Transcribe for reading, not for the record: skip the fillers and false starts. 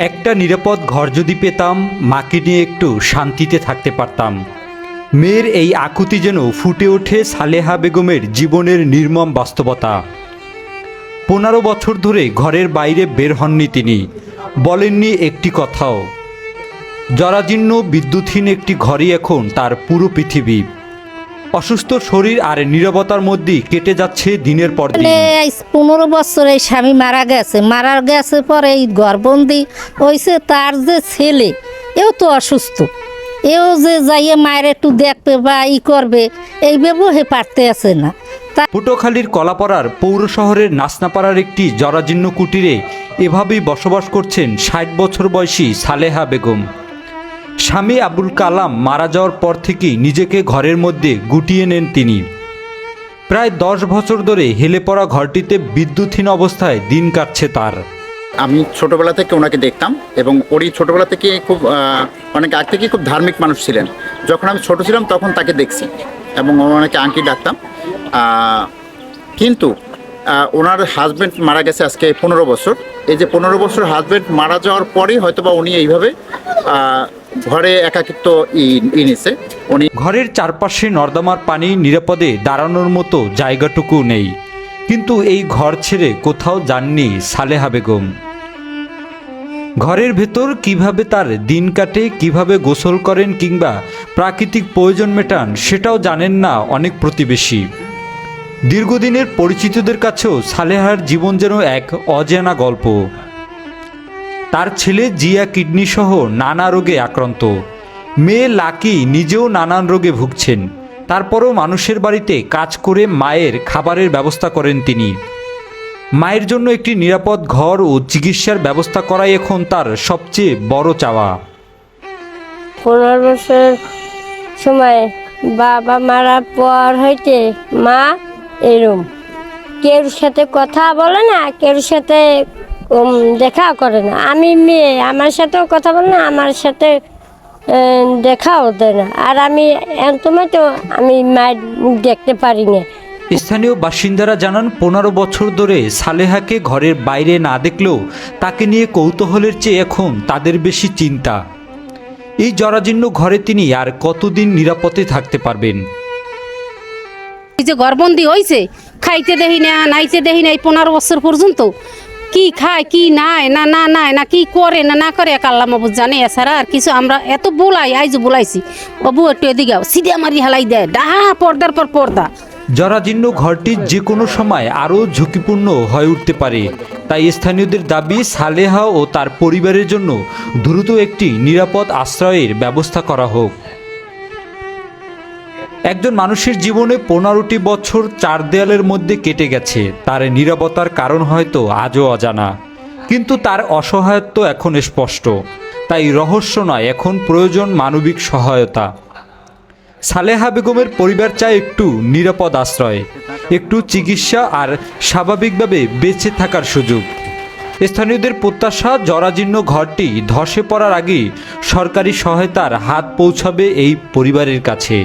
একটা নিরাপদ ঘর যদি পেতাম, মাকে নিয়ে একটু শান্তিতে থাকতে পারতাম। মেয়ের এই আকুতি যেন ফুটে ওঠে সালেহা বেগমের জীবনের নির্মম বাস্তবতা। 15 বছর ধরে ঘরের বাইরে বের হননি তিনি, বলেননি একটি কথাও। জরাজীর্ণ বিদ্যুৎহীন একটি ঘরই এখন তার পুরো পৃথিবী। অসুস্থ শরীর আর নীরবতার মধ্যেই কেটে যাচ্ছে দিনের পর দিন। 15 বছর এই স্বামী মারা গেছে পরে এই ঘরবন্দি হয়েছে। তার যে ছেলে, এও তো অসুস্থ, এও যে যাইয়ে মায়ের একটু দেখবে বা করবে, এই ব্যবহার পারতে আছে না। পটুয়াখালীর কলাপাড়ার পৌর শহরের নাসনাপাড়ার একটি জরাজীর্ণ কুটিরে এভাবেই বসবাস করছেন 60 বছর বয়সী সালেহা বেগম। স্বামী আবুল কালাম মারা যাওয়ার পর থেকেই নিজেকে ঘরের মধ্যে গুটিয়ে নেন তিনি। প্রায় 10 বছর ধরে হেলে পড়া ঘরটিতে বিদ্যুৎহীন অবস্থায় দিন কাটছে তার। আমি ছোটবেলা থেকে ওনাকে দেখতাম এবং ওরই ছোটবেলা থেকে খুব অনেক আগ থেকে খুব ধার্মিক মানুষ ছিলেন। যখন আমি ছোট ছিলাম তখন তাকে দেখছি এবং ওনাকে আন্টি ডাকতাম। কিন্তু ওনার হাজব্যান্ড মারা গেছে আজকে 15 বছর। এই যে 15 বছর হাজব্যান্ড মারা যাওয়ার পরেই হয়তোবা উনি এইভাবে ঘরে একাকিত্ব নিছে। উনি ঘরের চারপাশে নর্দমার পানি, নিরাপদে দাঁড়ানোর মতো জায়গাটুকু নেই। কিন্তু এই ঘর ছেড়ে কোথাও যাননি সালেহা বেগম। ঘরের ভেতর কিভাবে তার দিন কাটে, কিভাবে গোসল করেন কিংবা প্রাকৃতিক প্রয়োজন মেটান, সেটাও জানেন না অনেক প্রতিবেশী। দীর্ঘদিনের পরিচিতদের কাছেও সালেহার জীবন যেন এক অজানা গল্প। তার ছেলে জিয়া কিডনি সহ নানা রোগে আক্রান্ত, মেয়ে লাকি নিজেও নানান রোগে ভুগছেন। তারপরও মানুষের বাড়িতে কাজ করে মায়ের খাবারের ব্যবস্থা করেন তিনি। মায়ের জন্য একটি নিরাপদ ঘর ও চিকিৎসার ব্যবস্থা করাই এখন তার সবচেয়ে বড় চাওয়া। 15 বছর সময় বাবা মারার পর হইতে মা এরম কেউর সাথে কথা বলে না, কেউর সাথে দেখা করে না। আমি মেয়ে, আমার সাথেও কথা বলে না, আমার সাথে দেখাও দেয় না। আর আমি একদমই তো আমি মায়ের মুখ দেখতে পারি না। স্থানীয় বাসিন্দারা জানান, 15 বছর ধরে সালেহাকে ঘরের বাইরে না দেখলেও তাকে নিয়ে কৌতূহলের চেয়ে এখন তাদের বেশি চিন্তা। এই জরাজীর্ণ ঘরে তিনি আর কতদিন নিরাপদে থাকতে পারবেন। এই যে ঘরবন্দি হয়েছে, খাইতে দেখি না, নাইতে দেখি না, এই 15 বছর পর্যন্ত কি খায় কি নাই না না নাই না কি করে না না করে এক আল্লাহ মাবুদ জানে। এছাড়া আর কিছু আমরা এত বোলাই, আইজ বোলাইছি বাবু একটু এদিকে সিধে মারি হেলাই দেয়, ডাহা পর্দার পর পর্দা। জরাজীর্ণ ঘরটি যে কোনো সময় আরও ঝুঁকিপূর্ণ হয়ে উঠতে পারে। তাই স্থানীয়দের দাবি, সালেহা ও তার পরিবারের জন্য দ্রুত একটি নিরাপদ আশ্রয়ের ব্যবস্থা করা হোক। একজন মানুষের জীবনে 15টি বছর 4 দেয়ালের মধ্যে কেটে গেছে। তার নীরবতার কারণ হয়তো আজও অজানা, কিন্তু তার অসহায়ত্ব এখন স্পষ্ট। তাই রহস্য নয়, এখন প্রয়োজন মানবিক সহায়তা। সালেহা বেগমের পরিবার চায় একটু নিরাপদ আশ্রয়, একটু চিকিৎসা আর স্বাভাবিকভাবে বেঁচে থাকার সুযোগ। স্থানীয়দের প্রত্যাশা, জরাজীর্ণ ঘরটি ধসে পড়ার আগেই সরকারি সহায়তার হাত পৌঁছাবে এই পরিবারের কাছে।